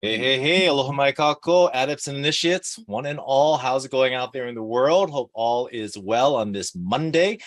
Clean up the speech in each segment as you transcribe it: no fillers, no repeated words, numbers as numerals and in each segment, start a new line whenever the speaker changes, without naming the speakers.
Hey, aloha mai kako, adepts and initiates, one and all. How's it going out there in the world? Hope all is well on this Monday,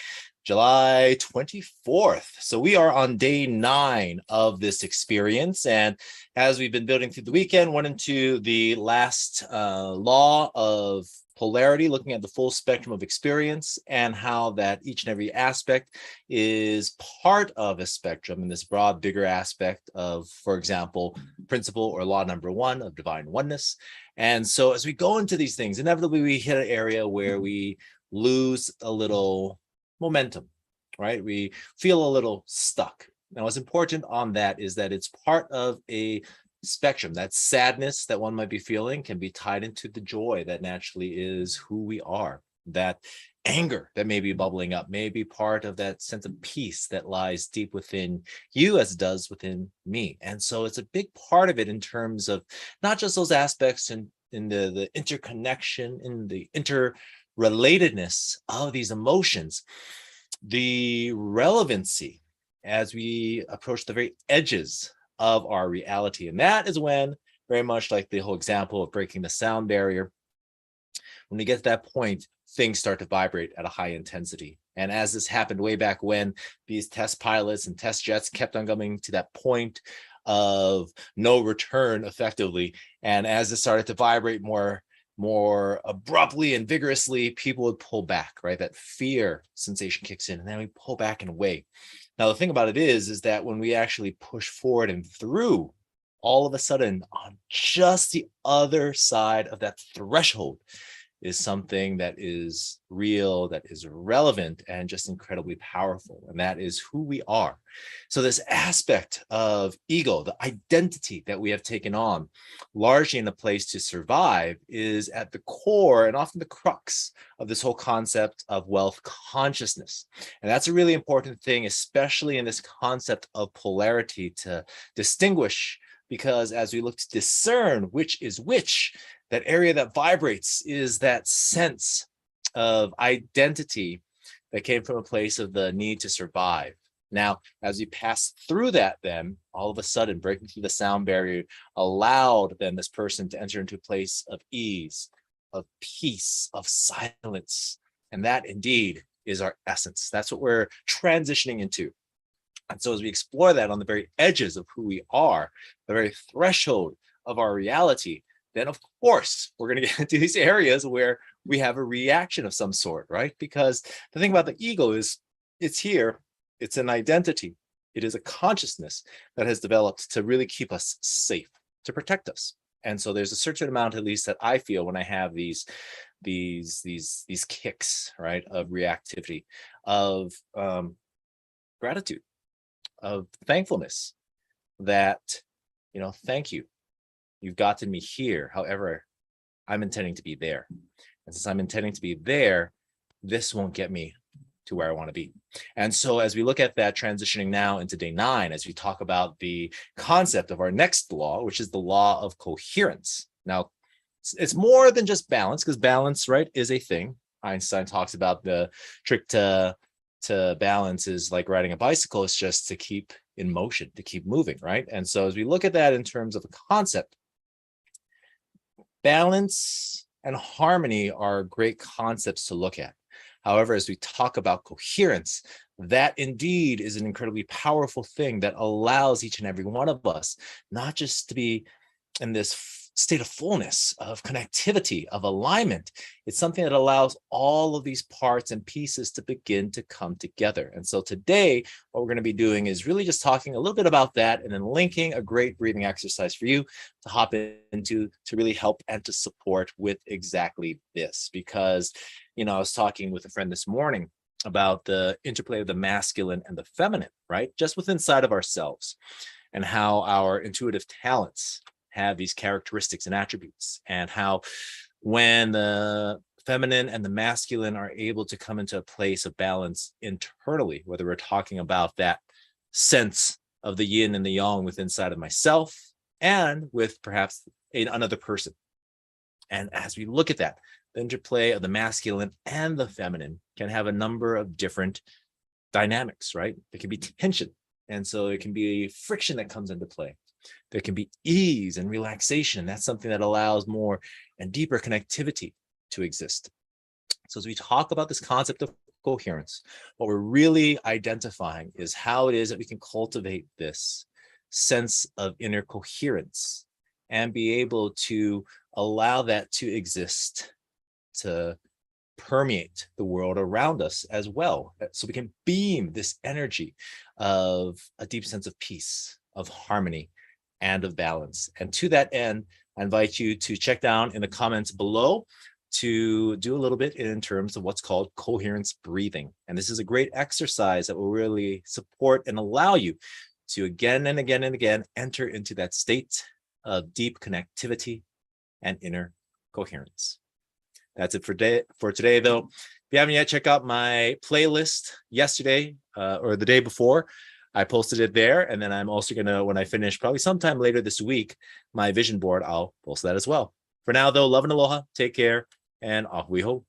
July 24th. So we are on day 9 of this experience. And as we've been building through the weekend, went into the last law of polarity, looking at the full spectrum of experience and how that each and every aspect is part of a spectrum in this broad, bigger aspect of, for example, principle or law number 1 of divine oneness. And so as we go into these things, inevitably we hit an area where we lose a little momentum, right? We feel a little stuck. Now, what's important on that is that it's part of a spectrum. That sadness that one might be feeling can be tied into the joy that naturally is who we are. That anger that may be bubbling up may be part of that sense of peace that lies deep within you as it does within me. And so it's a big part of it in terms of not just those aspects in the interconnection, in the interrelatedness of these emotions, the relevancy as we approach the very edges of our reality. And that is when, very much like the whole example of breaking the sound barrier, when we get to that point, things start to vibrate at a high intensity. And as this happened way back when, these test pilots and test jets kept on coming to that point of no return effectively. And as it started to vibrate more abruptly and vigorously, people would pull back, right? That fear sensation kicks in, and then we pull back and away. Now, the thing about it is that when we actually push forward and through, all of a sudden, on just the other side of that threshold is something that is real, that is relevant, and just incredibly powerful. And that is who we are. So this aspect of ego, the identity that we have taken on, largely in a place to survive, is at the core and often the crux of this whole concept of wealth consciousness. And that's a really important thing, especially in this concept of polarity, to distinguish, because as we look to discern which is which, that area that vibrates is that sense of identity that came from a place of the need to survive. Now, as we pass through that, then all of a sudden, breaking through the sound barrier allowed then this person to enter into a place of ease, of peace, of silence. And that indeed is our essence. That's what we're transitioning into. And so as we explore that on the very edges of who we are, the very threshold of our reality, then of course we're going to get into these areas where we have a reaction of some sort, right? Because the thing about the ego is it's here, it's an identity, it is a consciousness that has developed to really keep us safe, to protect us. And so there's a certain amount, at least, that I feel when I have these kicks, right, of reactivity, of gratitude, of thankfulness, that, thank you. You've gotten me here. However, I'm intending to be there. And since I'm intending to be there, this won't get me to where I want to be. And so as we look at that, transitioning now into day 9, as we talk about the concept of our next law, which is the law of coherence. Now, it's more than just balance, because balance, right, is a thing. Einstein talks about the trick to balance is like riding a bicycle. It's just to keep in motion, to keep moving, right? And so as we look at that in terms of a concept, balance and harmony are great concepts to look at. However, as we talk about coherence, that indeed is an incredibly powerful thing that allows each and every one of us not just to be in this state of fullness, of connectivity, of alignment. It's something that allows all of these parts and pieces to begin to come together. And so today, what we're going to be doing is really just talking a little bit about that, and then linking a great breathing exercise for you to hop into, to really help and to support with exactly this. Because, I was talking with a friend this morning about the interplay of the masculine and the feminine, right? Just within inside of ourselves, and how our intuitive talents have these characteristics and attributes, and how when the feminine and the masculine are able to come into a place of balance internally, whether we're talking about that sense of the yin and the yang within inside of myself and with perhaps another person. And as we look at that, the interplay of the masculine and the feminine can have a number of different dynamics, right? There can be tension. And so it can be friction that comes into play. There can be ease and relaxation. That's something that allows more and deeper connectivity to exist. So as we talk about this concept of coherence, what we're really identifying is how it is that we can cultivate this sense of inner coherence and be able to allow that to exist, to permeate the world around us as well. So we can beam this energy of a deep sense of peace, of harmony, and of balance. And to that end, I invite you to check down in the comments below to do a little bit in terms of what's called coherence breathing. And this is a great exercise that will really support and allow you to again and again and again enter into that state of deep connectivity and inner coherence. That's it for today, though. If you haven't yet, check out my playlist yesterday or the day before. I posted it there. And then I'm also going to, when I finish, probably sometime later this week, my vision board, I'll post that as well. For now, though, love and aloha. Take care. And ahui ho.